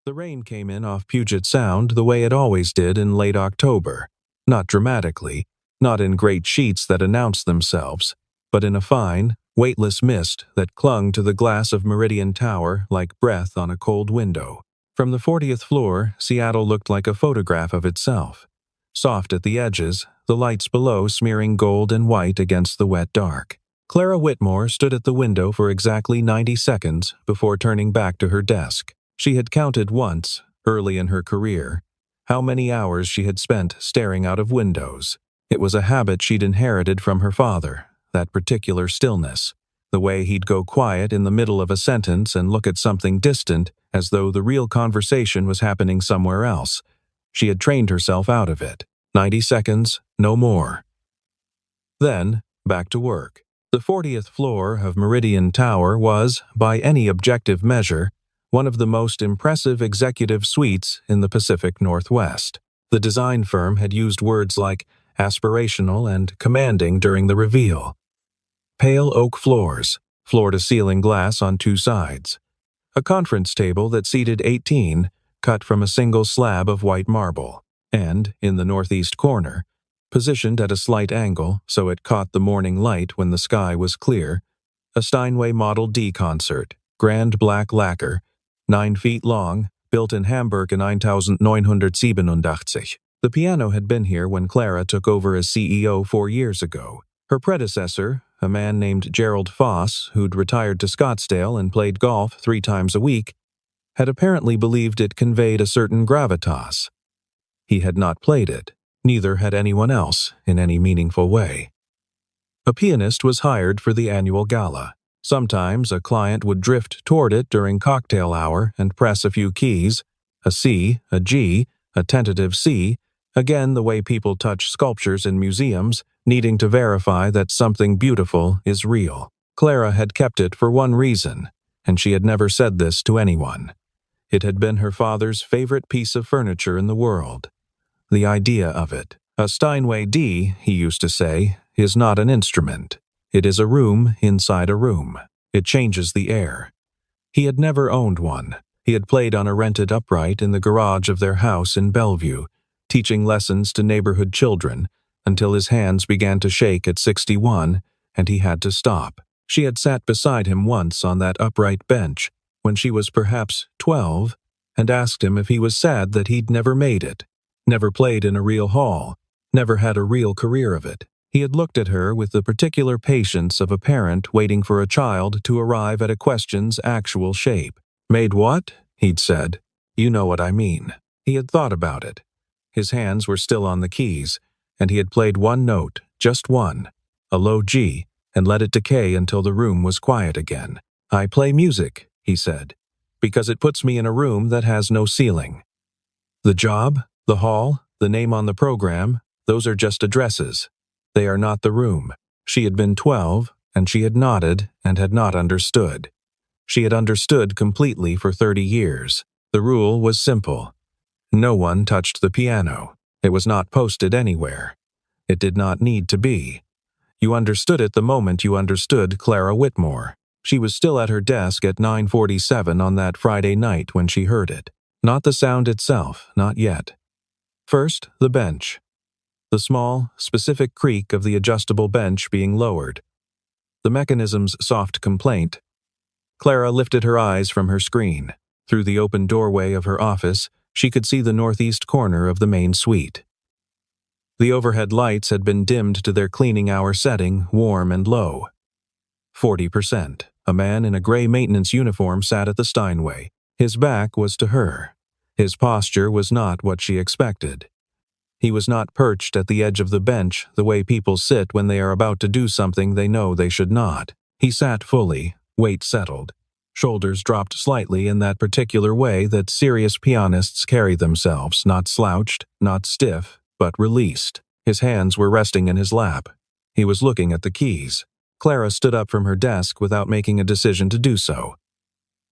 The rain came in off Puget Sound the way it always did in late October, not dramatically, not in great sheets that announced themselves, but in a fine, weightless mist that clung to the glass of Meridian Tower like breath on a cold window. From the 40th floor, Seattle looked like a photograph of itself, soft at the edges, the lights below smearing gold and white against the wet dark. Clara Whitmore stood at the window for exactly 90 seconds before turning back to her desk. She had counted once, early in her career, how many hours she had spent staring out of windows. It was a habit she'd inherited from her father, that particular stillness, the way he'd go quiet in the middle of a sentence and look at something distant as though the real conversation was happening somewhere else. She had trained herself out of it. 90 seconds, no more. Then, back to work. The 40th floor of Meridian Tower was, by any objective measure, one of the most impressive executive suites in the Pacific Northwest. The design firm had used words like aspirational and commanding during the reveal. Pale oak floors, floor-to-ceiling glass on two sides. A conference table that seated 18, cut from a single slab of white marble. And, in the northeast corner, positioned at a slight angle so it caught the morning light when the sky was clear, a Steinway Model D concert, grand black lacquer, 9 feet long, built in Hamburg in 1987. The piano had been here when Clara took over as CEO 4 years ago. Her predecessor, a man named Gerald Foss, who'd retired to Scottsdale and played golf 3 times a week, had apparently believed it conveyed a certain gravitas. He had not played it. Neither had anyone else, in any meaningful way. A pianist was hired for the annual gala. Sometimes a client would drift toward it during cocktail hour and press a few keys, a C, a G, a tentative C, again the way people touch sculptures in museums, needing to verify that something beautiful is real. Clara had kept it for one reason, and she had never said this to anyone. It had been her father's favorite piece of furniture in the world. The idea of it. A Steinway D, he used to say, is not an instrument. It is a room inside a room. It changes the air. He had never owned one. He had played on a rented upright in the garage of their house in Bellevue, teaching lessons to neighborhood children, until his hands began to shake at 61, and he had to stop. She had sat beside him once on that upright bench, when she was perhaps 12, and asked him if he was sad that he'd never made it. Never played in a real hall, never had a real career of it. He had looked at her with the particular patience of a parent waiting for a child to arrive at a question's actual shape. "Made what?" he'd said. "You know what I mean." He had thought about it. His hands were still on the keys, and he had played one note, just one, a low G, and let it decay until the room was quiet again. "I play music," he said, "because it puts me in a room that has no ceiling. The job, the hall, the name on the program, those are just addresses. They are not the room." She had been 12, and she had nodded and had not understood. She had understood completely for 30 years. The rule was simple. No one touched the piano. It was not posted anywhere. It did not need to be. You understood it the moment you understood Clara Whitmore. She was still at her desk at 9:47 on that Friday night when she heard it. Not the sound itself, not yet. First, the bench. The small, specific creak of the adjustable bench being lowered. The mechanism's soft complaint. Clara lifted her eyes from her screen. Through the open doorway of her office, she could see the northeast corner of the main suite. The overhead lights had been dimmed to their cleaning hour setting, warm and low. 40%. A man in a gray maintenance uniform sat at the Steinway. His back was to her. His posture was not what she expected. He was not perched at the edge of the bench the way people sit when they are about to do something they know they should not. He sat fully, weight settled. Shoulders dropped slightly in that particular way that serious pianists carry themselves, not slouched, not stiff, but released. His hands were resting in his lap. He was looking at the keys. Clara stood up from her desk without making a decision to do so.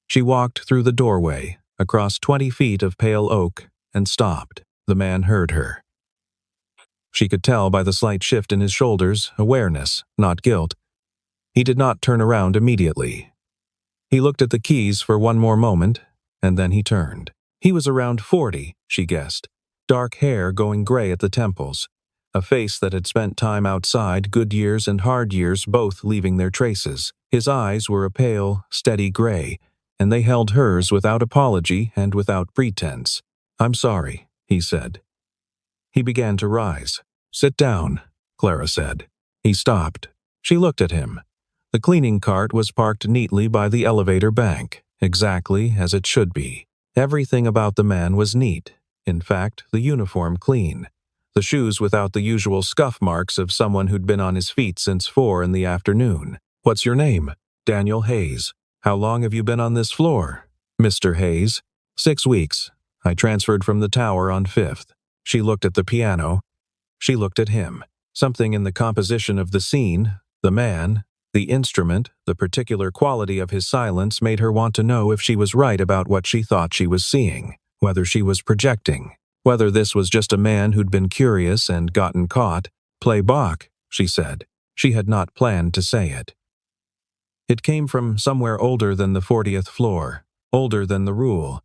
She walked through the doorway, across 20 feet of pale oak, and stopped. The man heard her. She could tell by the slight shift in his shoulders, awareness, not guilt. He did not turn around immediately. He looked at the keys for one more moment, and then he turned. He was around 40, she guessed. Dark hair going gray at the temples. A face that had spent time outside, good years and hard years both leaving their traces. His eyes were a pale, steady gray, and they held hers without apology and without pretense. "I'm sorry," he said. He began to rise. "Sit down," Clara said. He stopped. She looked at him. The cleaning cart was parked neatly by the elevator bank, exactly as it should be. Everything about the man was neat. In fact, the uniform clean. The shoes without the usual scuff marks of someone who'd been on his feet since 4 in the afternoon. "What's your name?" "Daniel Hayes." "How long have you been on this floor?" "Mr. Hayes." 6 weeks. I transferred from the tower on 5th. She looked at the piano. She looked at him. Something in the composition of the scene, the man, the instrument, the particular quality of his silence made her want to know if she was right about what she thought she was seeing, whether she was projecting, whether this was just a man who'd been curious and gotten caught. "Play Bach," she said. She had not planned to say it. It came from somewhere older than the 40th floor, older than the rule.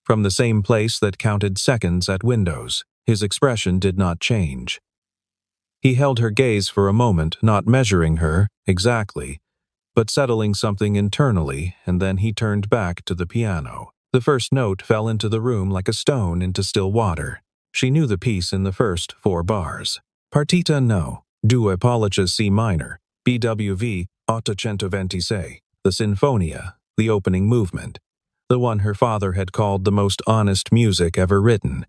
From the same place that counted seconds at windows. His expression did not change. He held her gaze for a moment, not measuring her, exactly, but settling something internally, and then he turned back to the piano. The first note fell into the room like a stone into still water. She knew the piece in the first 4 bars. Partita no, Due Pollice C minor, BWV 826, the Sinfonia, the opening movement, the one her father had called the most honest music ever written,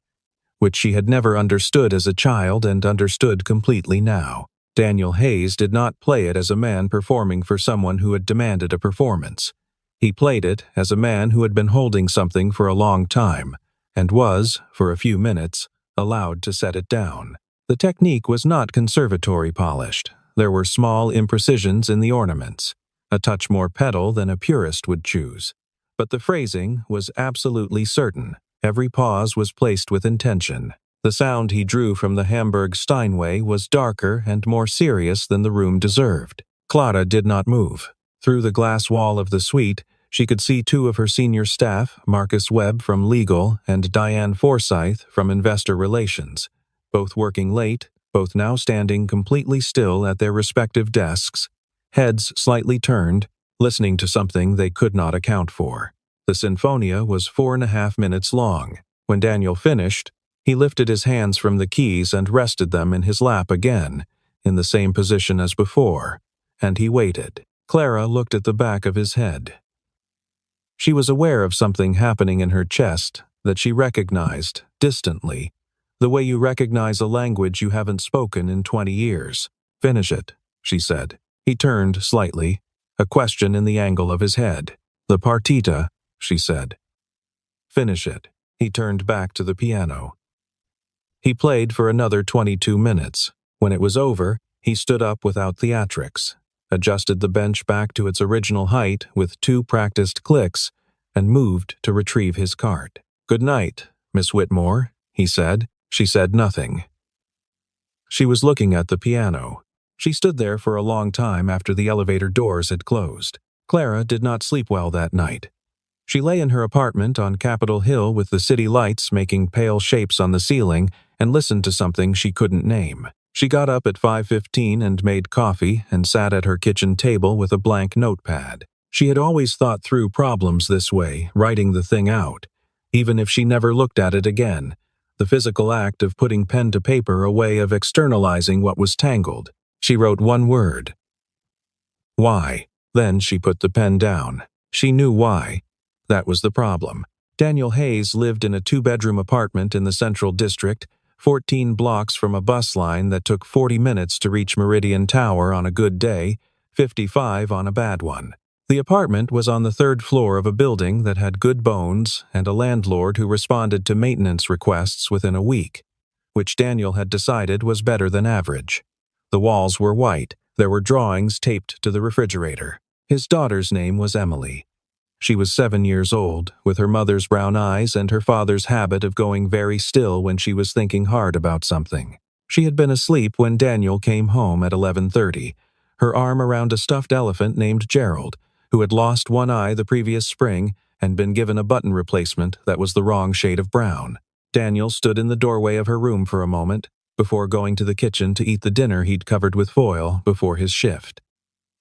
which she had never understood as a child and understood completely now. Daniel Hayes did not play it as a man performing for someone who had demanded a performance. He played it as a man who had been holding something for a long time, and was, for a few minutes, allowed to set it down. The technique was not conservatory polished. There were small imprecisions in the ornaments, a touch more pedal than a purist would choose. But the phrasing was absolutely certain. Every pause was placed with intention. The sound he drew from the Hamburg Steinway was darker and more serious than the room deserved. Clara did not move. Through the glass wall of the suite, she could see 2 of her senior staff, Marcus Webb from Legal and Diane Forsyth from Investor Relations, both working late, both now standing completely still at their respective desks, heads slightly turned, listening to something they could not account for. The Sinfonia was 4.5 minutes long. When Daniel finished, he lifted his hands from the keys and rested them in his lap again, in the same position as before, and he waited. Clara looked at the back of his head. She was aware of something happening in her chest that she recognized, distantly, the way you recognize a language you haven't spoken in 20 years. "Finish it," she said. He turned slightly, a question in the angle of his head. "The partita," she said. "Finish it." He turned back to the piano. He played for another 22 minutes. When it was over, he stood up without theatrics, adjusted the bench back to its original height with 2 practiced clicks, and moved to retrieve his cart. "Good night, Miss Whitmore," he said. She said nothing. She was looking at the piano. She stood there for a long time after the elevator doors had closed. Clara did not sleep well that night. She lay in her apartment on Capitol Hill with the city lights making pale shapes on the ceiling and listened to something she couldn't name. She got up at 5:15 and made coffee and sat at her kitchen table with a blank notepad. She had always thought through problems this way, writing the thing out, even if she never looked at it again. The physical act of putting pen to paper, a way of externalizing what was tangled. She wrote 1 word. Why? Then she put the pen down. She knew why. That was the problem. Daniel Hayes lived in a 2-bedroom apartment in the Central District, 14 blocks from a bus line that took 40 minutes to reach Meridian Tower on a good day, 55 on a bad one. The apartment was on the 3rd floor of a building that had good bones and a landlord who responded to maintenance requests within a week, which Daniel had decided was better than average. The walls were white. There were drawings taped to the refrigerator. His daughter's name was Emily. She was 7 years old, with her mother's brown eyes and her father's habit of going very still when she was thinking hard about something. She had been asleep when Daniel came home at 11:30, her arm around a stuffed elephant named Gerald, who had lost one eye the previous spring and been given a button replacement that was the wrong shade of brown. Daniel stood in the doorway of her room for a moment, before going to the kitchen to eat the dinner he'd covered with foil before his shift.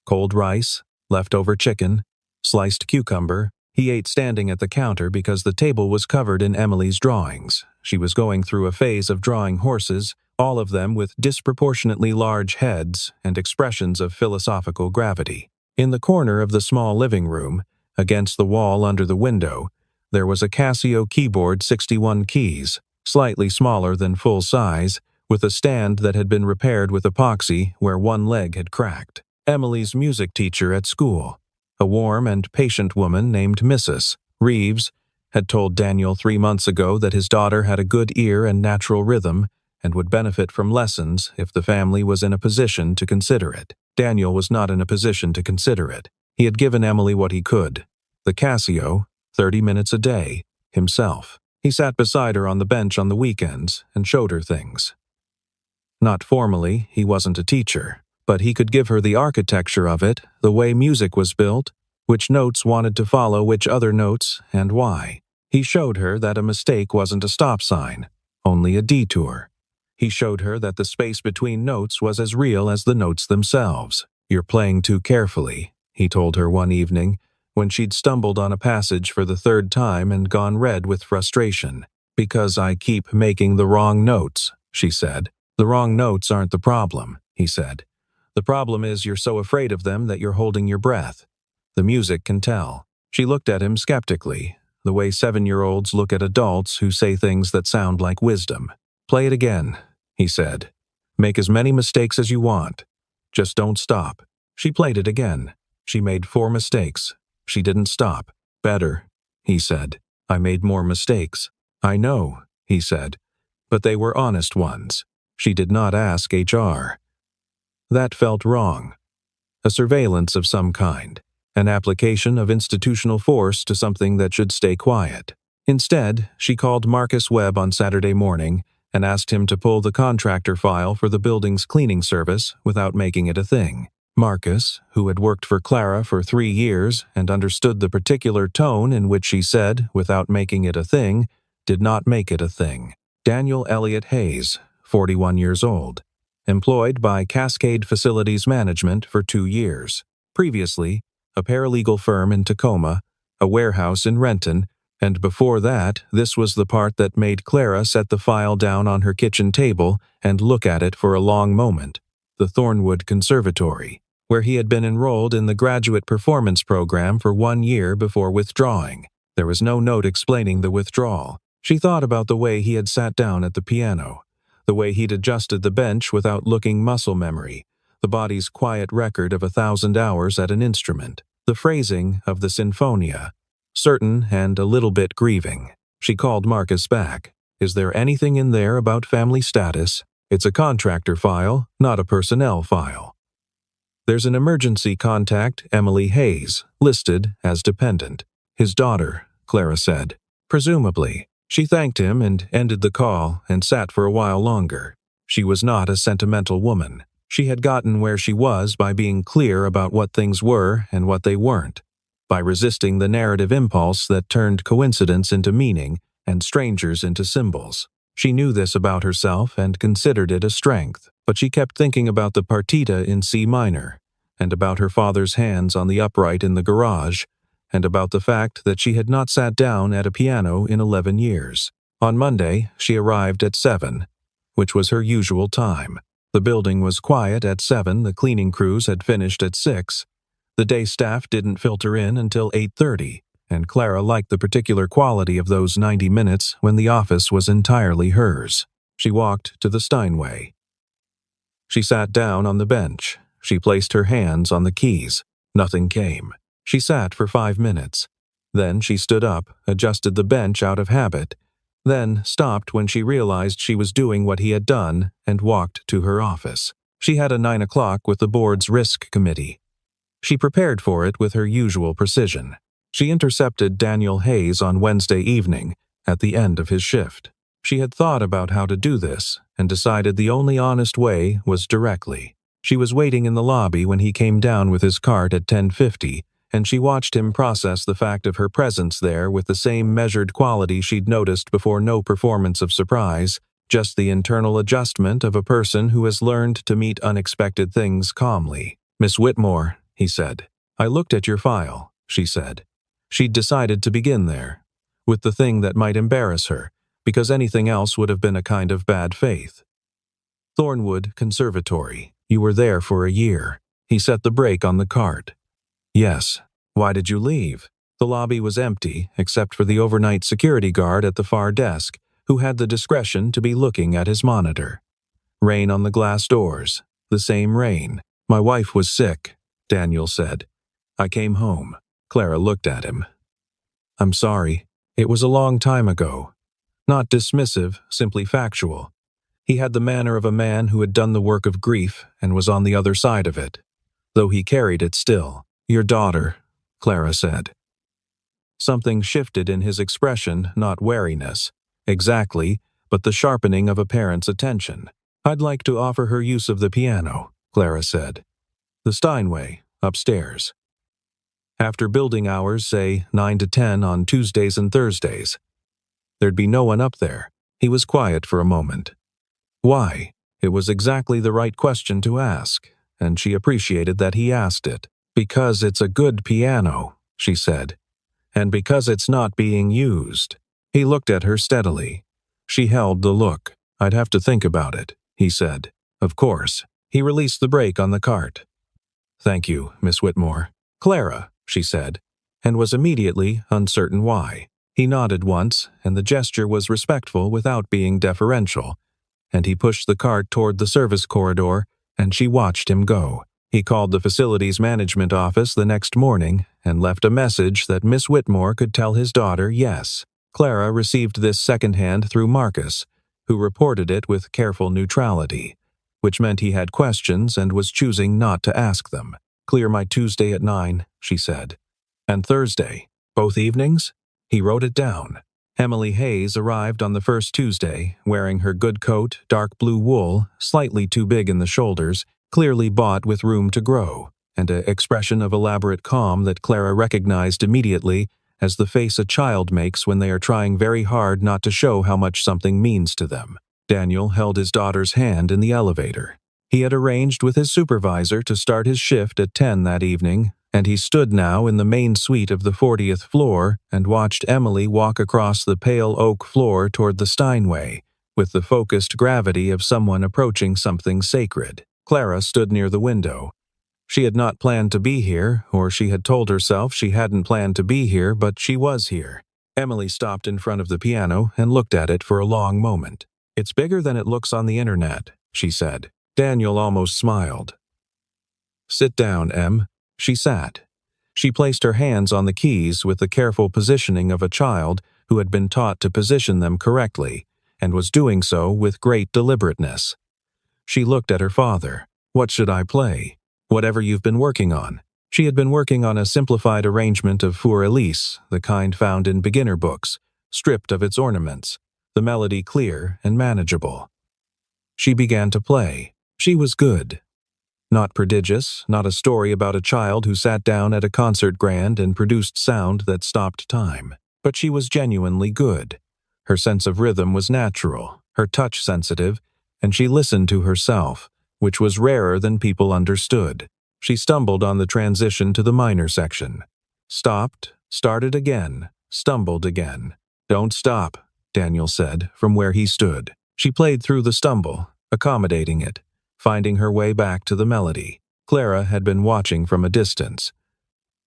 Cold rice, leftover chicken, sliced cucumber. He ate standing at the counter because the table was covered in Emily's drawings. She was going through a phase of drawing horses, all of them with disproportionately large heads and expressions of philosophical gravity. In the corner of the small living room, against the wall under the window, there was a Casio keyboard 61 keys, slightly smaller than full size, with a stand that had been repaired with epoxy where one leg had cracked. Emily's music teacher at school, a warm and patient woman named Mrs. Reeves, had told Daniel 3 months ago that his daughter had a good ear and natural rhythm and would benefit from lessons if the family was in a position to consider it. Daniel was not in a position to consider it. He had given Emily what he could, the Casio, 30 minutes a day, himself. He sat beside her on the bench on the weekends and showed her things. Not formally, he wasn't a teacher, but he could give her the architecture of it, the way music was built, which notes wanted to follow which other notes, and why. He showed her that a mistake wasn't a stop sign, only a detour. He showed her that the space between notes was as real as the notes themselves. "You're playing too carefully," he told her one evening, when she'd stumbled on a passage for the 3rd time and gone red with frustration. "Because I keep making the wrong notes," she said. "The wrong notes aren't the problem," he said. "The problem is you're so afraid of them that you're holding your breath. The music can tell." She looked at him skeptically, the way 7-year-olds look at adults who say things that sound like wisdom. "Play it again," he said. "Make as many mistakes as you want. Just don't stop." She played it again. She made 4 mistakes. She didn't stop. "Better," he said. "I made more mistakes." "I know," he said. "But they were honest ones." She did not ask HR. That felt wrong. A surveillance of some kind. An application of institutional force to something that should stay quiet. Instead, she called Marcus Webb on Saturday morning and asked him to pull the contractor file for the building's cleaning service without making it a thing. Marcus, who had worked for Clara for 3 years and understood the particular tone in which she said, without making it a thing, did not make it a thing. Daniel Elliott Hayes, 41 years old. Employed by Cascade Facilities Management for 2 years. Previously, a paralegal firm in Tacoma, a warehouse in Renton, and before that, this was the part that made Clara set the file down on her kitchen table and look at it for a long moment. The Thornwood Conservatory, where he had been enrolled in the graduate performance program for 1 year before withdrawing. There was no note explaining the withdrawal. She thought about the way he had sat down at the piano, the way he'd adjusted the bench without looking muscle memory, the body's quiet record of 1,000 hours at an instrument, the phrasing of the sinfonia, certain and a little bit grieving. She called Marcus back. "Is there anything in there about family status? It's a contractor file, not a personnel file." "There's an emergency contact, Emily Hayes, listed as dependent. His daughter," Clara said. "Presumably." She thanked him and ended the call and sat for a while longer. She was not a sentimental woman. She had gotten where she was by being clear about what things were and what they weren't, by resisting the narrative impulse that turned coincidence into meaning and strangers into symbols. She knew this about herself and considered it a strength, but she kept thinking about the partita in C minor, and about her father's hands on the upright in the garage, and about the fact that she had not sat down at a piano in 11 years. On Monday, she arrived at 7, which was her usual time. The building was quiet at 7, the cleaning crews had finished at 6. The day staff didn't filter in until 8:30, and Clara liked the particular quality of those 90 minutes when the office was entirely hers. She walked to the Steinway. She sat down on the bench. She placed her hands on the keys. Nothing came. She sat for 5 minutes. Then she stood up, adjusted the bench out of habit, then stopped when she realized she was doing what he had done and walked to her office. She had a 9 o'clock with the board's risk committee. She prepared for it with her usual precision. She intercepted Daniel Hayes on Wednesday evening, at the end of his shift. She had thought about how to do this and decided the only honest way was directly. She was waiting in the lobby when he came down with his cart at 10:50 and she watched him process the fact of her presence there with the same measured quality she'd noticed before. No performance of surprise, just the internal adjustment of a person who has learned to meet unexpected things calmly. "Miss Whitmore," he said. "I looked at your file," she said. She'd decided to begin there, with the thing that might embarrass her, because anything else would have been a kind of bad faith. "Thornwood Conservatory. You were there for a year." He set the brake on the cart. "Yes. Why did you leave?" The lobby was empty, except for the overnight security guard at the far desk, who had the discretion to be looking at his monitor. Rain on the glass doors. The same rain. "My wife was sick," Daniel said. "I came home." Clara looked at him. "I'm sorry. It was a long time ago." Not dismissive, simply factual. He had the manner of a man who had done the work of grief and was on the other side of it, though he carried it still. "Your daughter," Clara said. Something shifted in his expression, not wariness, exactly, but the sharpening of a parent's attention. "I'd like to offer her use of the piano," Clara said. "The Steinway, upstairs. After building hours, say 9 to 10 on Tuesdays and Thursdays." There'd be no one up there. He was quiet for a moment. Why? It was exactly the right question to ask, and she appreciated that he asked it. "Because it's a good piano," she said. "And because it's not being used." He looked at her steadily. She held the look. "I'd have to think about it," he said. "Of course." He released the brake on the cart. "Thank you, Miss Whitmore." "Clara," she said, and was immediately uncertain why. He nodded once, and the gesture was respectful without being deferential, and he pushed the cart toward the service corridor, and she watched him go. He called the facilities management office the next morning and left a message that Miss Whitmore could tell his daughter yes. Clara received this secondhand through Marcus, who reported it with careful neutrality, which meant he had questions and was choosing not to ask them. "Clear my Tuesday at 9, she said. "And Thursday? Both evenings?" He wrote it down. Emily Hayes arrived on the first Tuesday, wearing her good coat, dark blue wool, slightly too big in the shoulders, clearly bought with room to grow, and an expression of elaborate calm that Clara recognized immediately as the face a child makes when they are trying very hard not to show how much something means to them. Daniel held his daughter's hand in the elevator. He had arranged with his supervisor to start his shift at 10 that evening, and he stood now in the main suite of the 40th floor and watched Emily walk across the pale oak floor toward the Steinway, with the focused gravity of someone approaching something sacred. Clara stood near the window. She had not planned to be here, or she had told herself she hadn't planned to be here, but she was here. Emily stopped in front of the piano and looked at it for a long moment. "It's bigger than it looks on the internet," she said. Daniel almost smiled. "Sit down, Em." She sat. She placed her hands on the keys with the careful positioning of a child who had been taught to position them correctly, and was doing so with great deliberateness. She looked at her father. "What should I play?" "Whatever you've been working on." She had been working on a simplified arrangement of Für Elise, the kind found in beginner books, stripped of its ornaments, the melody clear and manageable. She began to play. She was good. Not prodigious, not a story about a child who sat down at a concert grand and produced sound that stopped time. But she was genuinely good. Her sense of rhythm was natural, her touch sensitive, and she listened to herself, which was rarer than people understood. She stumbled on the transition to the minor section. Stopped, started again, stumbled again. "Don't stop," Daniel said, from where he stood. She played through the stumble, accommodating it, finding her way back to the melody. Clara had been watching from a distance.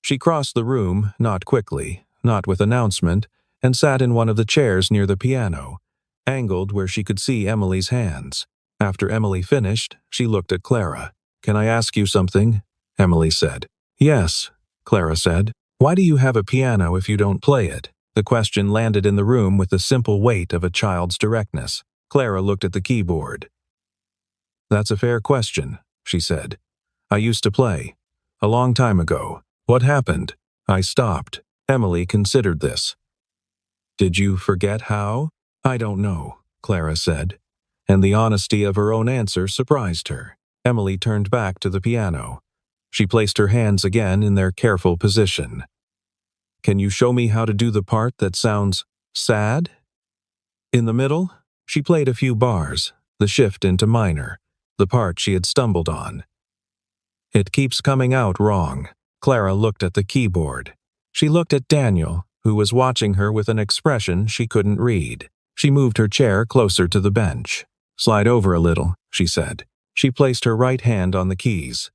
She crossed the room, not quickly, not with announcement, and sat in one of the chairs near the piano, angled where she could see Emily's hands. After Emily finished, she looked at Clara. "Can I ask you something?" Emily said. "Yes," Clara said. "Why do you have a piano if you don't play it?" The question landed in the room with the simple weight of a child's directness. Clara looked at the keyboard. "That's a fair question," she said. "I used to play. A long time ago. What happened? I stopped." Emily considered this. "Did you forget how?" "I don't know," Clara said, and the honesty of her own answer surprised her. Emily turned back to the piano. She placed her hands again in their careful position. "Can you show me how to do the part that sounds sad?" In the middle, she played a few bars, the shift into minor, the part she had stumbled on. "It keeps coming out wrong." Clara looked at the keyboard. She looked at Daniel, who was watching her with an expression she couldn't read. She moved her chair closer to the bench. "Slide over a little," she said. She placed her right hand on the keys.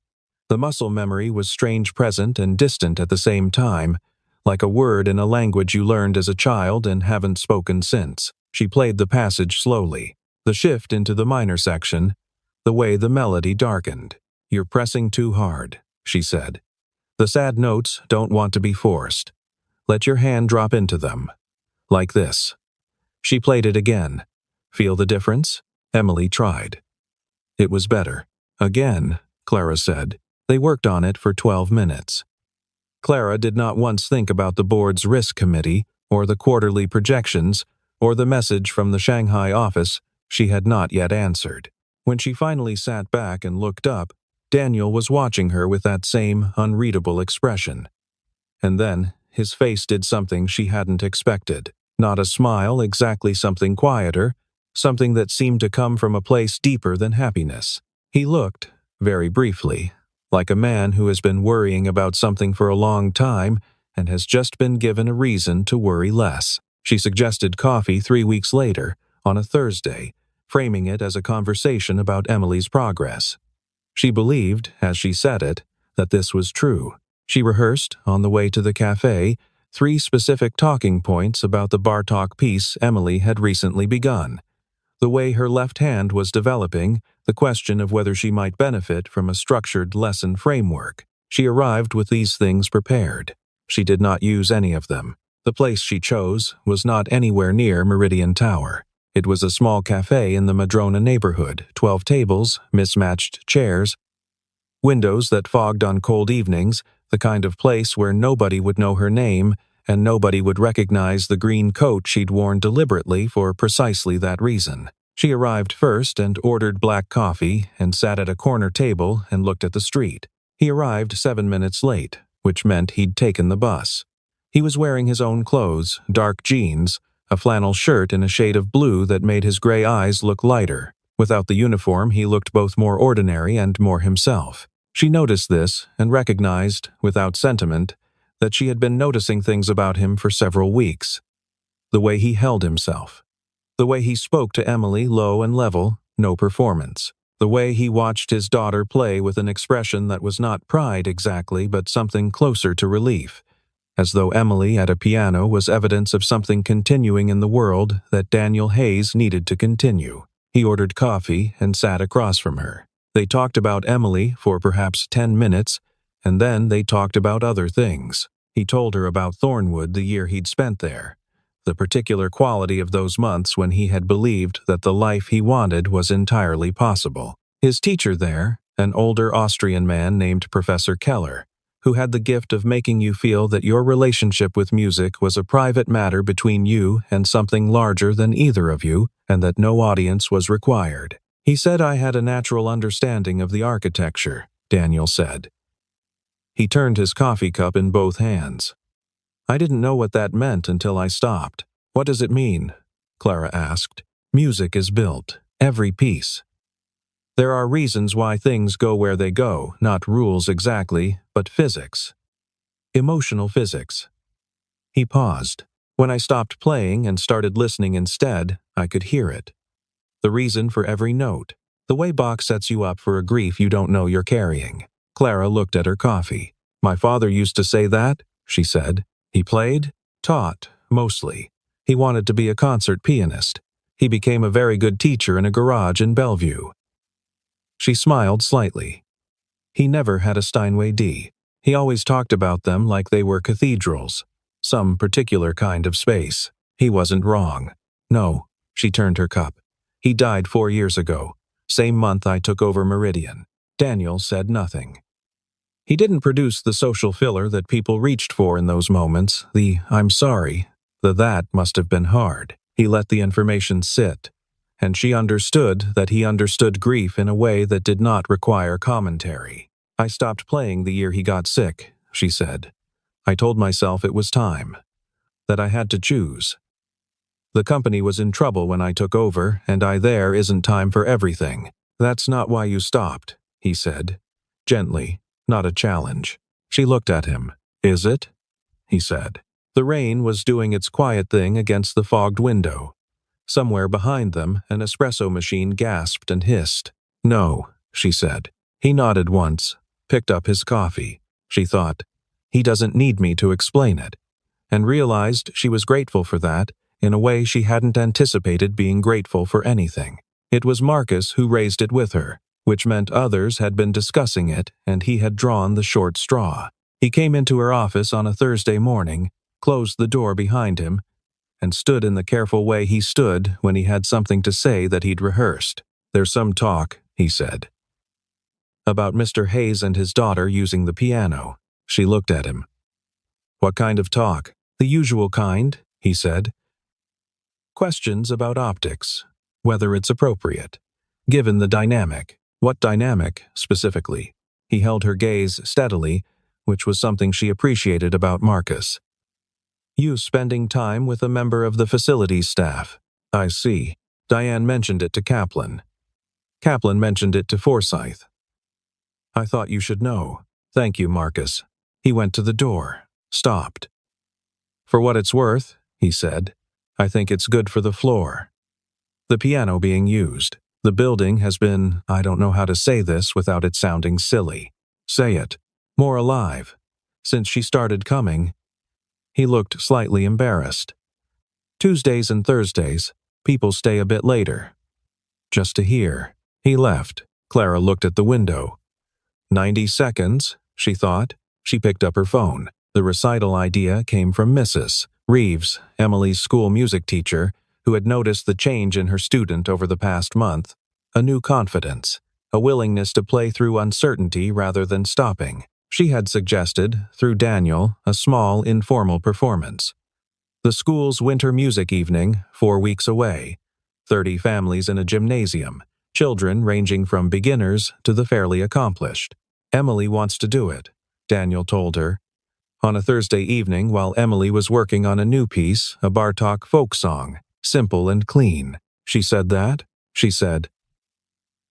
The muscle memory was strange present and distant at the same time, like a word in a language you learned as a child and haven't spoken since. She played the passage slowly, the shift into the minor section, the way the melody darkened. "You're pressing too hard," she said. "The sad notes don't want to be forced. Let your hand drop into them. Like this." She played it again. "Feel the difference?" Emily tried. It was better. "Again," Clara said. They worked on it for 12 minutes. Clara did not once think about the board's risk committee, or the quarterly projections, or the message from the Shanghai office she had not yet answered. When she finally sat back and looked up, Daniel was watching her with that same unreadable expression. And then his face did something she hadn't expected. Not a smile, exactly, something quieter, something that seemed to come from a place deeper than happiness. He looked, very briefly, like a man who has been worrying about something for a long time and has just been given a reason to worry less. She suggested coffee 3 weeks later, on a Thursday, framing it as a conversation about Emily's progress. She believed, as she said it, that this was true. She rehearsed, on the way to the cafe, 3 specific talking points about the Bartok piece Emily had recently begun. The way her left hand was developing, the question of whether she might benefit from a structured lesson framework. She arrived with these things prepared. She did not use any of them. The place she chose was not anywhere near Meridian Tower. It was a small cafe in the Madrona neighborhood, 12 tables, mismatched chairs, windows that fogged on cold evenings, the kind of place where nobody would know her name and nobody would recognize the green coat she'd worn deliberately for precisely that reason. She arrived first and ordered black coffee and sat at a corner table and looked at the street. He arrived 7 minutes late, which meant he'd taken the bus. He was wearing his own clothes, dark jeans, a flannel shirt in a shade of blue that made his gray eyes look lighter. Without the uniform, he looked both more ordinary and more himself. She noticed this and recognized, without sentiment, that she had been noticing things about him for several weeks. The way he held himself. The way he spoke to Emily low and level, no performance. The way he watched his daughter play with an expression that was not pride exactly, but something closer to relief. As though Emily at a piano was evidence of something continuing in the world that Daniel Hayes needed to continue. He ordered coffee and sat across from her. They talked about Emily for perhaps 10 minutes, and then they talked about other things. He told her about Thornwood the year he'd spent there, the particular quality of those months when he had believed that the life he wanted was entirely possible. His teacher there, an older Austrian man named Professor Keller, who had the gift of making you feel that your relationship with music was a private matter between you and something larger than either of you, and that no audience was required. He said I had a natural understanding of the architecture, Daniel said. He turned his coffee cup in both hands. I didn't know what that meant until I stopped. What does it mean? Clara asked. Music is built, every piece. There are reasons why things go where they go, not rules exactly, but physics. Emotional physics. He paused. When I stopped playing and started listening instead, I could hear it. The reason for every note. The way Bach sets you up for a grief you don't know you're carrying. Clara looked at her coffee. My father used to say that, she said. He played, taught, mostly. He wanted to be a concert pianist. He became a very good teacher in a garage in Bellevue. She smiled slightly. He never had a Steinway D. He always talked about them like they were cathedrals, some particular kind of space. He wasn't wrong. No, she turned her cup. He died 4 years ago, same month I took over Meridian. Daniel said nothing. He didn't produce the social filler that people reached for in those moments, the I'm sorry, that must have been hard. He let the information sit, and she understood that he understood grief in a way that did not require commentary. I stopped playing the year he got sick, she said. I told myself it was time. That I had to choose. The company was in trouble when I took over, and there isn't time for everything. That's not why you stopped, he said. Gently, not a challenge. She looked at him. Is it? He said. The rain was doing its quiet thing against the fogged window. Somewhere behind them, an espresso machine gasped and hissed. No, she said. He nodded once, picked up his coffee. She thought, he doesn't need me to explain it, and realized she was grateful for that in a way she hadn't anticipated being grateful for anything. It was Marcus who raised it with her, which meant others had been discussing it and he had drawn the short straw. He came into her office on a Thursday morning, closed the door behind him, and stood in the careful way he stood when he had something to say that he'd rehearsed. There's some talk, he said, about Mr. Hayes and his daughter using the piano. She looked at him. What kind of talk? The usual kind, he said. Questions about optics, whether it's appropriate. Given the dynamic. What dynamic, specifically? He held her gaze steadily, which was something she appreciated about Marcus. You spending time with a member of the facilities staff. I see. Diane mentioned it to Kaplan. Kaplan mentioned it to Forsyth. I thought you should know. Thank you, Marcus. He went to the door, stopped. For what it's worth, he said, I think it's good for the floor. The piano being used. The building has been, I don't know how to say this without it sounding silly. Say it. More alive. Since she started coming. He looked slightly embarrassed. Tuesdays and Thursdays, people stay a bit later. Just to hear. He left. Clara looked at the window. 90 seconds, she thought. She picked up her phone. The recital idea came from Mrs. Reeves, Emily's school music teacher, who had noticed the change in her student over the past month. A new confidence, a willingness to play through uncertainty rather than stopping. She had suggested, through Daniel, a small, informal performance. The school's winter music evening, 4 weeks away. 30 families in a gymnasium, children ranging from beginners to the fairly accomplished. Emily wants to do it, Daniel told her. On a Thursday evening while Emily was working on a new piece, a Bartok folk song, simple and clean. She said that? She said,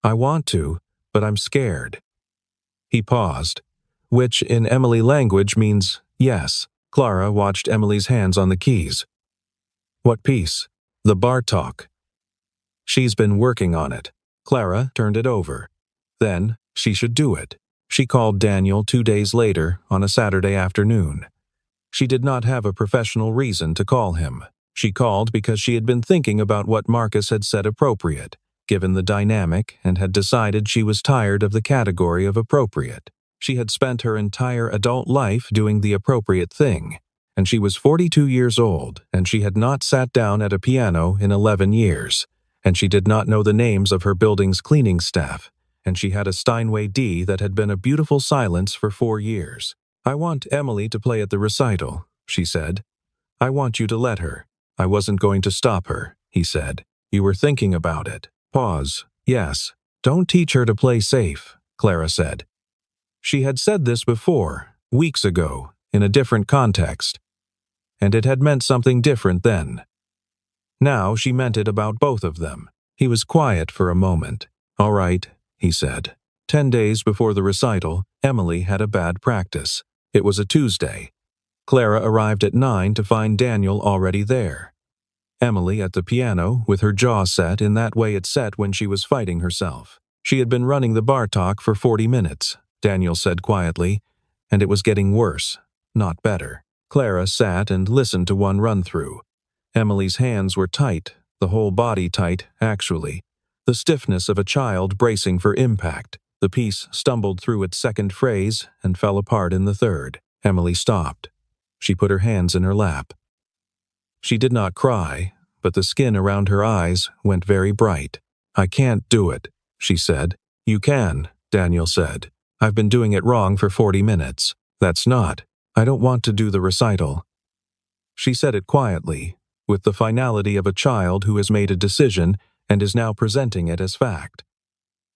I want to, but I'm scared. He paused, which in Emily language means yes. Clara watched Emily's hands on the keys. What piece? The Bartok. She's been working on it. Clara turned it over. Then, she should do it. She called Daniel 2 days later on a Saturday afternoon. She did not have a professional reason to call him. She called because she had been thinking about what Marcus had said appropriate, given the dynamic, and had decided she was tired of the category of appropriate. She had spent her entire adult life doing the appropriate thing, and she was 42 years old, and she had not sat down at a piano in 11 years, and she did not know the names of her building's cleaning staff, and she had a Steinway D that had been a beautiful silence for 4 years. I want Emily to play at the recital, she said. I want you to let her. I wasn't going to stop her, he said. You were thinking about it. Pause. Yes. Don't teach her to play safe, Clara said. She had said this before, weeks ago, in a different context, and it had meant something different then. Now she meant it about both of them. He was quiet for a moment. All right, he said. 10 days before the recital, Emily had a bad practice. It was a Tuesday. Clara arrived at 9 to find Daniel already there. Emily at the piano, with her jaw set in that way it set when she was fighting herself. She had been running the Bartok for 40 minutes, Daniel said quietly, and it was getting worse, not better. Clara sat and listened to one run-through. Emily's hands were tight, the whole body tight, actually. The stiffness of a child bracing for impact. The piece stumbled through its second phrase and fell apart in the third. Emily stopped. She put her hands in her lap. She did not cry, but the skin around her eyes went very bright. I can't do it, she said. You can, Daniel said. I've been doing it wrong for 40 minutes. That's not. I don't want to do the recital. She said it quietly, with the finality of a child who has made a decision and is now presenting it as fact.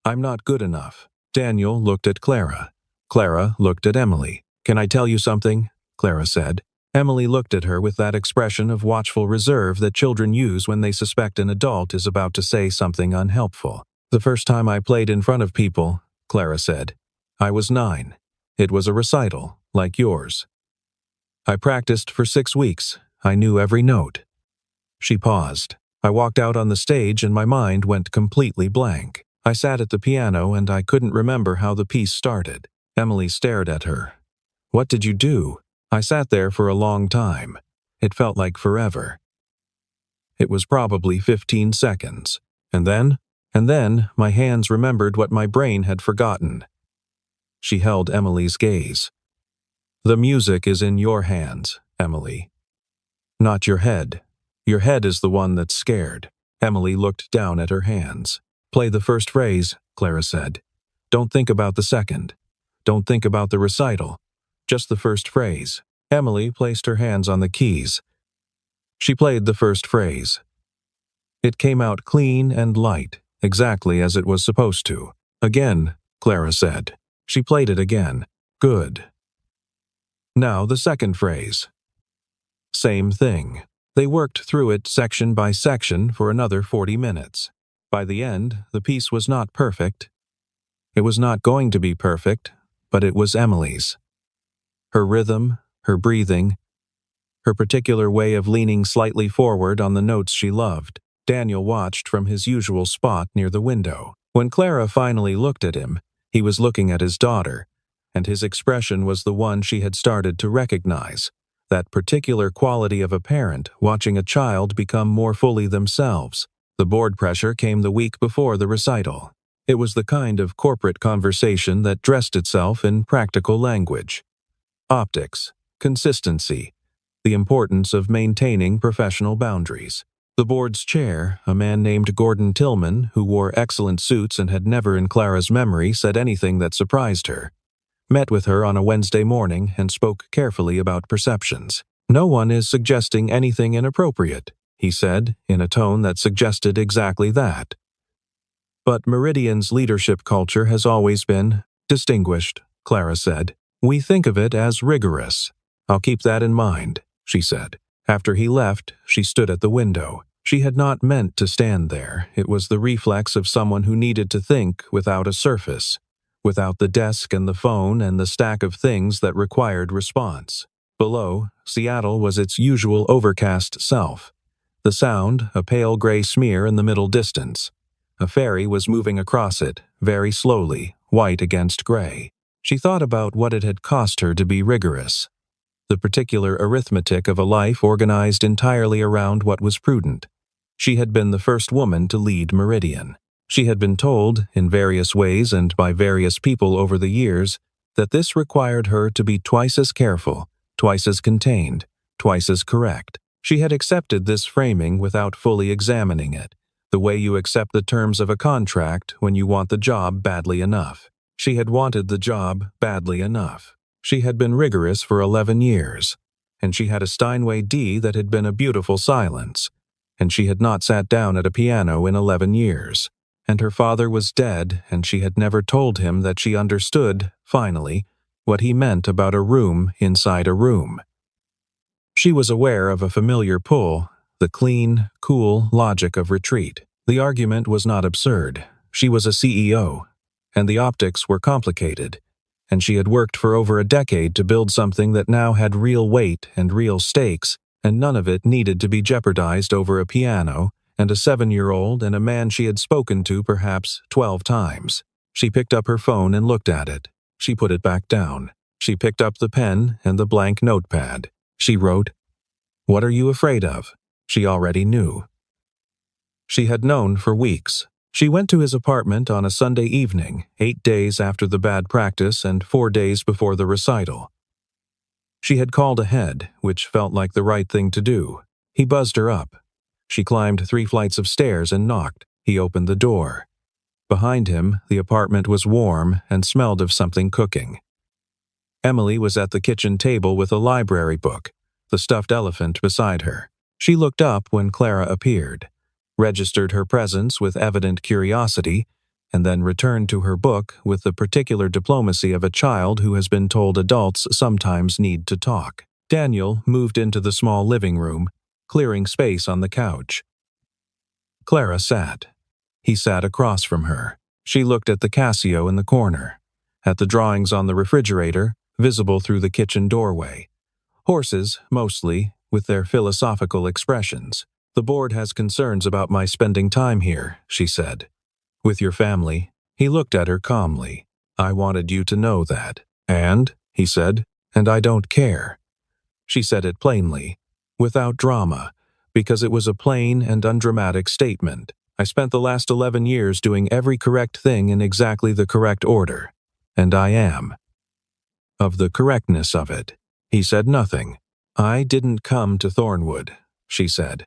I'm not good enough. Daniel looked at Clara. Clara looked at Emily. "Can I tell you something?" Clara said. Emily looked at her with that expression of watchful reserve that children use when they suspect an adult is about to say something unhelpful. "The first time I played in front of people," Clara said, "I was 9. It was a recital, like yours. I practiced for 6 weeks. I knew every note." She paused. "I walked out on the stage and my mind went completely blank. I sat at the piano and I couldn't remember how the piece started." Emily stared at her. "What did you do?" "I sat there for a long time. It felt like forever. It was probably 15 seconds. And then my hands remembered what my brain had forgotten." She held Emily's gaze. "The music is in your hands, Emily. Not your head. Your head is the one that's scared." Emily looked down at her hands. "Play the first phrase," Clara said. "Don't think about the second. Don't think about the recital. Just the first phrase." Emily placed her hands on the keys. She played the first phrase. It came out clean and light, exactly as it was supposed to. "Again," Clara said. She played it again. "Good. Now the second phrase." Same thing. They worked through it section by section for another 40 minutes. By the end, the piece was not perfect. It was not going to be perfect, but it was Emily's. Her rhythm, her breathing, her particular way of leaning slightly forward on the notes she loved. Daniel watched from his usual spot near the window. When Clara finally looked at him, he was looking at his daughter, and his expression was the one she had started to recognize. That particular quality of a parent watching a child become more fully themselves. The board pressure came the week before the recital. It was the kind of corporate conversation that dressed itself in practical language. Optics, consistency, the importance of maintaining professional boundaries. The board's chair, a man named Gordon Tillman, who wore excellent suits and had never in Clara's memory said anything that surprised her, met with her on a Wednesday morning and spoke carefully about perceptions. "No one is suggesting anything inappropriate," he said, in a tone that suggested exactly that. "But Meridian's leadership culture has always been distinguished," Clara said. "We think of it as rigorous." "I'll keep that in mind," she said. After he left, she stood at the window. She had not meant to stand there. It was the reflex of someone who needed to think without a surface, without the desk and the phone and the stack of things that required response. Below, Seattle was its usual overcast self. The Sound, a pale gray smear in the middle distance. A ferry was moving across it, very slowly, white against gray. She thought about what it had cost her to be rigorous. The particular arithmetic of a life organized entirely around what was prudent. She had been the first woman to lead Meridian. She had been told, in various ways and by various people over the years, that this required her to be twice as careful, twice as contained, twice as correct. She had accepted this framing without fully examining it, the way you accept the terms of a contract when you want the job badly enough. She had wanted the job badly enough. She had been rigorous for 11 years, and she had a Steinway D that had been a beautiful silence, and she had not sat down at a piano in 11 years, and her father was dead, and she had never told him that she understood, finally, what he meant about a room inside a room. She was aware of a familiar pull, the clean, cool logic of retreat. The argument was not absurd. She was a CEO, and the optics were complicated, and she had worked for over a decade to build something that now had real weight and real stakes, and none of it needed to be jeopardized over a piano and a 7-year-old and a man she had spoken to perhaps 12 times. She picked up her phone and looked at it. She put it back down. She picked up the pen and the blank notepad. She wrote, "What are you afraid of?" She already knew. She had known for weeks. She went to his apartment on a Sunday evening, 8 days after the bad practice and 4 days before the recital. She had called ahead, which felt like the right thing to do. He buzzed her up. She climbed 3 flights of stairs and knocked. He opened the door. Behind him, the apartment was warm and smelled of something cooking. Emily was at the kitchen table with a library book, the stuffed elephant beside her. She looked up when Clara appeared, registered her presence with evident curiosity, and then returned to her book with the particular diplomacy of a child who has been told adults sometimes need to talk. Daniel moved into the small living room, clearing space on the couch. Clara sat. He sat across from her. She looked at the Casio in the corner, at the drawings on the refrigerator, visible through the kitchen doorway. Horses, mostly, with their philosophical expressions. "The board has concerns about my spending time here," she said. "With your family." He looked at her calmly. "I wanted you to know that." "And?" he said. "And I don't care." She said it plainly, without drama, because it was a plain and undramatic statement. "I spent the last 11 years doing every correct thing in exactly the correct order. And I am." Of the correctness of it, he said nothing. "I didn't come to Thornwood," she said.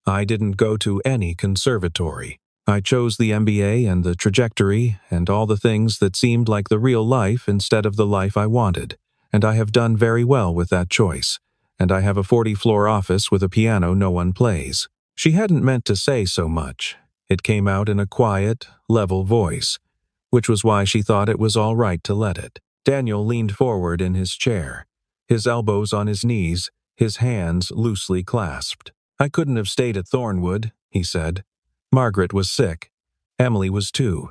"I didn't go to any conservatory. I chose the MBA and the trajectory and all the things that seemed like the real life instead of the life I wanted, and I have done very well with that choice, and I have a 40-floor office with a piano no one plays." She hadn't meant to say so much. It came out in a quiet, level voice, which was why she thought it was all right to let it. Daniel leaned forward in his chair, his elbows on his knees, his hands loosely clasped. "I couldn't have stayed at Thornwood," he said. "Margaret was sick. Emily was too.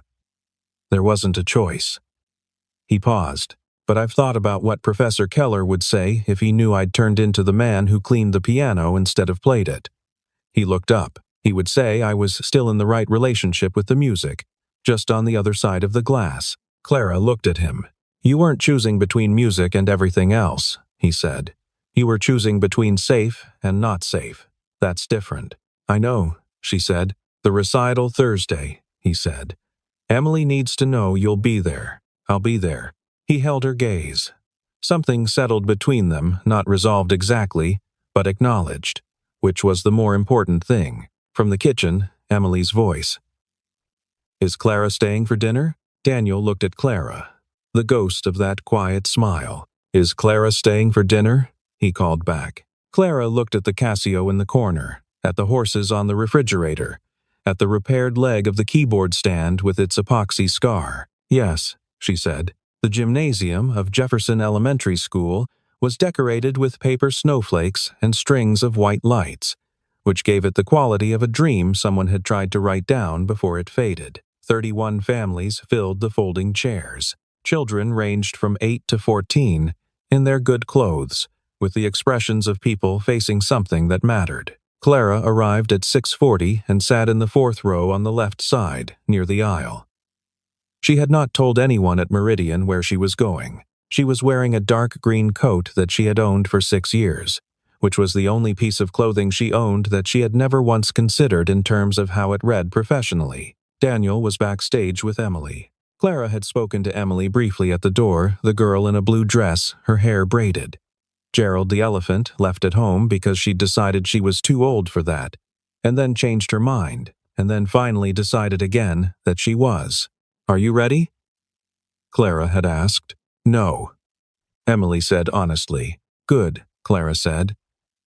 There wasn't a choice." He paused. "But I've thought about what Professor Keller would say if he knew I'd turned into the man who cleaned the piano instead of played it." He looked up. "He would say I was still in the right relationship with the music, just on the other side of the glass." Clara looked at him. "You weren't choosing between music and everything else," he said. "You were choosing between safe and not safe. That's different." "I know," she said. "The recital Thursday," he said. "Emily needs to know you'll be there. I'll be there." He held her gaze. Something settled between them, not resolved exactly, but acknowledged, which was the more important thing. From the kitchen, Emily's voice. "Is Clara staying for dinner?" Daniel looked at Clara, the ghost of that quiet smile. "Is Clara staying for dinner?" he called back. Clara looked at the Casio in the corner, at the horses on the refrigerator, at the repaired leg of the keyboard stand with its epoxy scar. "Yes," she said. The gymnasium of Jefferson Elementary School was decorated with paper snowflakes and strings of white lights, which gave it the quality of a dream someone had tried to write down before it faded. 31 families filled the folding chairs. Children ranged from 8 to 14, in their good clothes, with the expressions of people facing something that mattered. Clara arrived at 6:40 and sat in the 4th row on the left side, near the aisle. She had not told anyone at Meridian where she was going. She was wearing a dark green coat that she had owned for 6 years, which was the only piece of clothing she owned that she had never once considered in terms of how it read professionally. Daniel was backstage with Emily. Clara had spoken to Emily briefly at the door, the girl in a blue dress, her hair braided. Gerald the elephant left at home because she'd decided she was too old for that, and then changed her mind, and then finally decided again that she was. "Are you ready?" Clara had asked. "No," Emily said honestly. "Good," Clara said.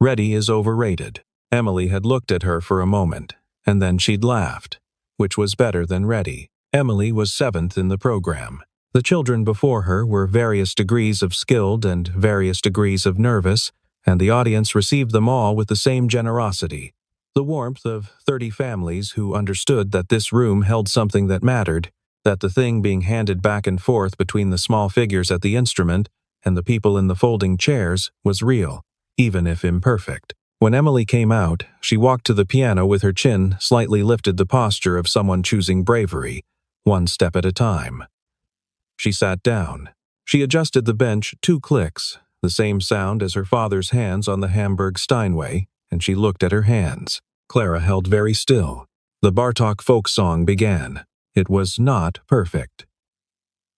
"Ready is overrated." Emily had looked at her for a moment, and then she'd laughed, which was better than ready. Emily was 7th in the program. The children before her were various degrees of skilled and various degrees of nervous, and the audience received them all with the same generosity, the warmth of 30 families who understood that this room held something that mattered, that the thing being handed back and forth between the small figures at the instrument and the people in the folding chairs was real, even if imperfect. When Emily came out, she walked to the piano with her chin slightly lifted, the posture of someone choosing bravery, one step at a time. She sat down. She adjusted the bench 2 clicks, the same sound as her father's hands on the Hamburg Steinway, and she looked at her hands. Clara held very still. The Bartók folk song began. It was not perfect.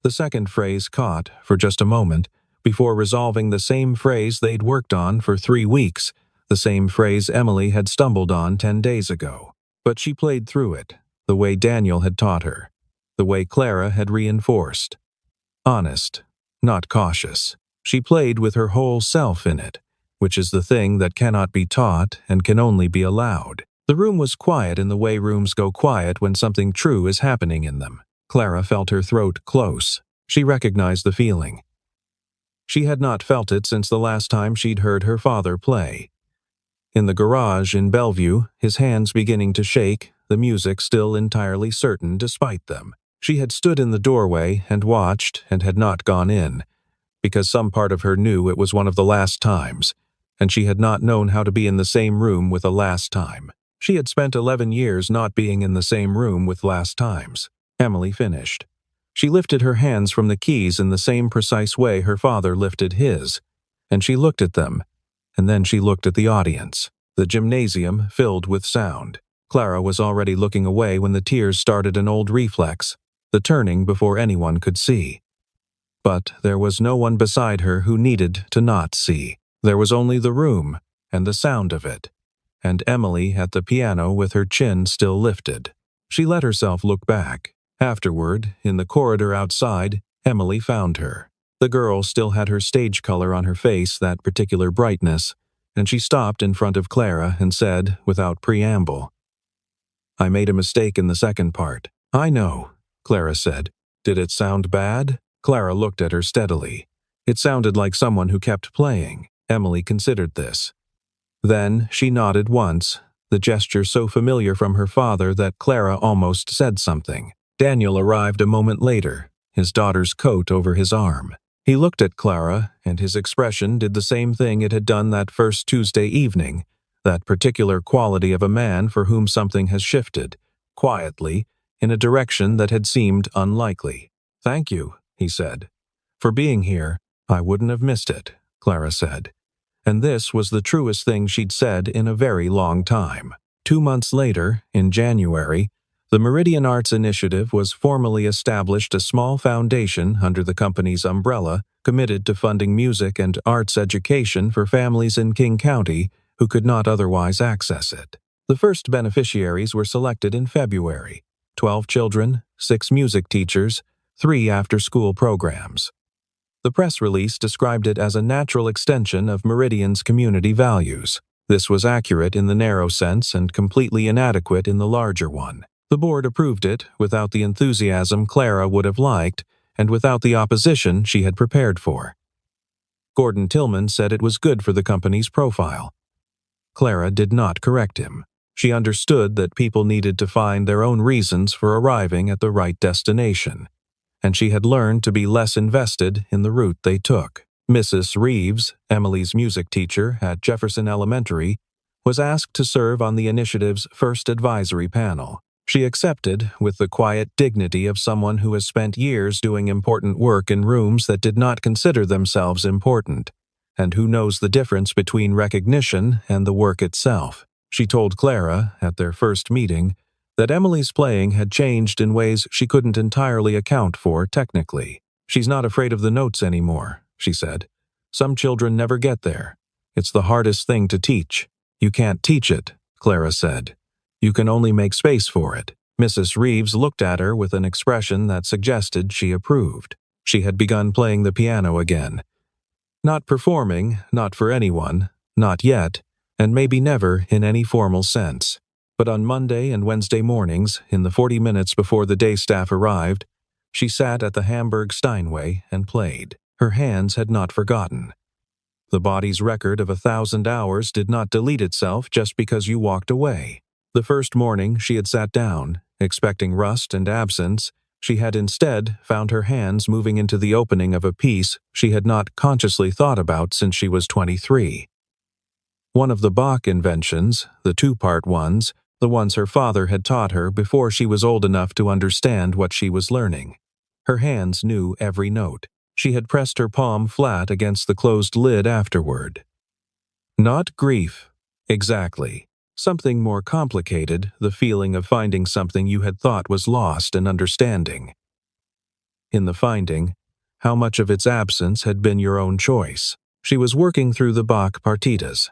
The second phrase caught for just a moment, before resolving the same phrase they'd worked on for 3 weeks, the same phrase Emily had stumbled on 10 days ago. But she played through it, the way Daniel had taught her, the way Clara had reinforced. Honest, not cautious. She played with her whole self in it, which is the thing that cannot be taught and can only be allowed. The room was quiet in the way rooms go quiet when something true is happening in them. Clara felt her throat close. She recognized the feeling. She had not felt it since the last time she'd heard her father play. In the garage in Bellevue, his hands beginning to shake, the music still entirely certain despite them. She had stood in the doorway and watched and had not gone in, because some part of her knew it was one of the last times, and she had not known how to be in the same room with a last time. She had spent 11 years not being in the same room with last times. Emily finished. She lifted her hands from the keys in the same precise way her father lifted his, and she looked at them, and then she looked at the audience. The gymnasium filled with sound. Clara was already looking away when the tears started an old reflex, the turning before anyone could see. But there was no one beside her who needed to not see. There was only the room and the sound of it, and Emily at the piano with her chin still lifted. She let herself look back. Afterward, in the corridor outside, Emily found her. The girl still had her stage color on her face, that particular brightness, and she stopped in front of Clara and said, without preamble, "I made a mistake in the second part." "I know," Clara said. "Did it sound bad?" Clara looked at her steadily. It sounded like someone who kept playing. Emily considered this. Then she nodded once, the gesture so familiar from her father that Clara almost said something. Daniel arrived a moment later, his daughter's coat over his arm. He looked at Clara, and his expression did the same thing it had done that first Tuesday evening, that particular quality of a man for whom something has shifted, quietly, in a direction that had seemed unlikely. "Thank you," he said. "For being here. I wouldn't have missed it," Clara said. And this was the truest thing she'd said in a very long time. 2 months later, in January, the Meridian Arts Initiative was formally established, a small foundation under the company's umbrella, committed to funding music and arts education for families in King County who could not otherwise access it. The first beneficiaries were selected in February: 12 children, 6 music teachers, 3 after-school programs. The press release described it as a natural extension of Meridian's community values. This was accurate in the narrow sense and completely inadequate in the larger one. The board approved it without the enthusiasm Clara would have liked and without the opposition she had prepared for. Gordon Tillman said it was good for the company's profile. Clara did not correct him. She understood that people needed to find their own reasons for arriving at the right destination, and she had learned to be less invested in the route they took. Mrs. Reeves, Emily's music teacher at Jefferson Elementary, was asked to serve on the initiative's first advisory panel. She accepted with the quiet dignity of someone who has spent years doing important work in rooms that did not consider themselves important, and who knows the difference between recognition and the work itself. She told Clara, at their first meeting, that Emily's playing had changed in ways she couldn't entirely account for technically. "She's not afraid of the notes anymore," she said. "Some children never get there. It's the hardest thing to teach." "You can't teach it," Clara said. "You can only make space for it." Mrs. Reeves looked at her with an expression that suggested she approved. She had begun playing the piano again. Not performing, not for anyone, not yet, and maybe never in any formal sense. But on Monday and Wednesday mornings, in the 40 minutes before the day staff arrived, she sat at the Hamburg Steinway and played. Her hands had not forgotten. The body's record of 1,000 hours did not delete itself just because you walked away. The first morning she had sat down, expecting rust and absence. She had instead found her hands moving into the opening of a piece she had not consciously thought about since she was 23. One of the Bach inventions, the 2-part ones, the ones her father had taught her before she was old enough to understand what she was learning. Her hands knew every note. She had pressed her palm flat against the closed lid afterward. Not grief. Exactly. Something more complicated, the feeling of finding something you had thought was lost and understanding. In the finding, how much of its absence had been your own choice. She was working through the Bach partitas.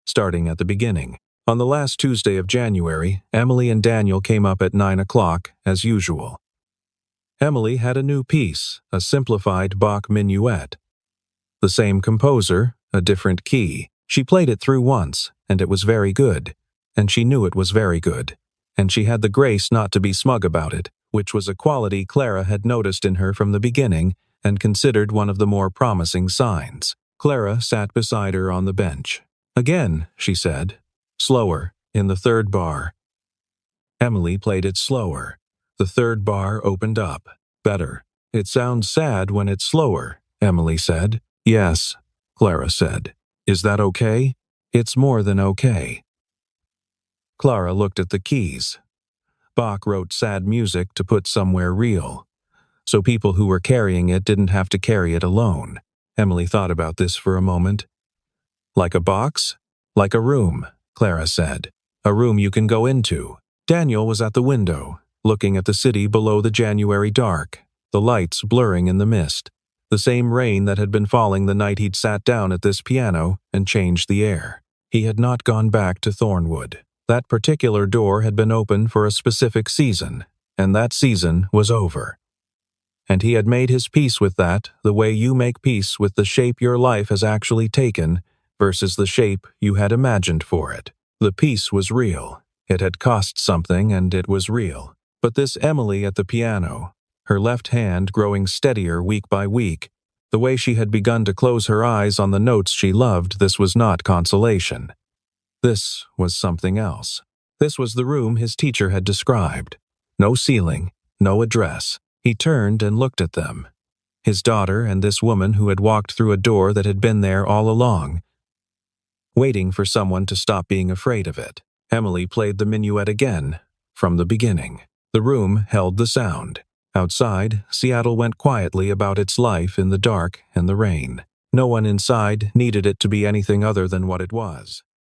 Starting at the beginning. On the last Tuesday of January, Emily and Daniel came up at 9 o'clock, as usual. Emily had a new piece, a simplified Bach minuet. The same composer, a different key. She played it through once, and it was very good. and she knew it was very good. And she had the grace not to be smug about it, which was a quality Clara had noticed in her from the beginning and considered one of the more promising signs. Clara sat beside her on the bench. "Again," she said. "Slower, in the third bar." Emily played it slower. The third bar opened up. "Better. It sounds sad when it's slower," Emily said. "Yes," Clara said. "Is that okay?" "It's more than okay." Clara looked at the keys. Bach wrote sad music to put somewhere real, so people who were carrying it didn't have to carry it alone. Emily thought about this for a moment. "Like a box?" "Like a room," Clara said. "A room you can go into." Daniel was at the window, looking at the city below the January dark, the lights blurring in the mist, the same rain that had been falling the night he'd sat down at this piano and changed the air. He had not gone back to Thornwood. That particular door had been open for a specific season, and that season was over. And he had made his peace with that the way you make peace with the shape your life has actually taken versus the shape you had imagined for it. The peace was real. It had cost something, and it was real. But this Emily at the piano, her left hand growing steadier week by week, the way she had begun to close her eyes on the notes she loved, this was not consolation. This was something else. This was the room his teacher had described. No ceiling, no address. He turned and looked at them. His daughter and this woman who had walked through a door that had been there all along, waiting for someone to stop being afraid of it. Emily played the minuet again, from the beginning. The room held the sound. Outside, Seattle went quietly about its life in the dark and the rain. No one inside needed it to be anything other than what it was.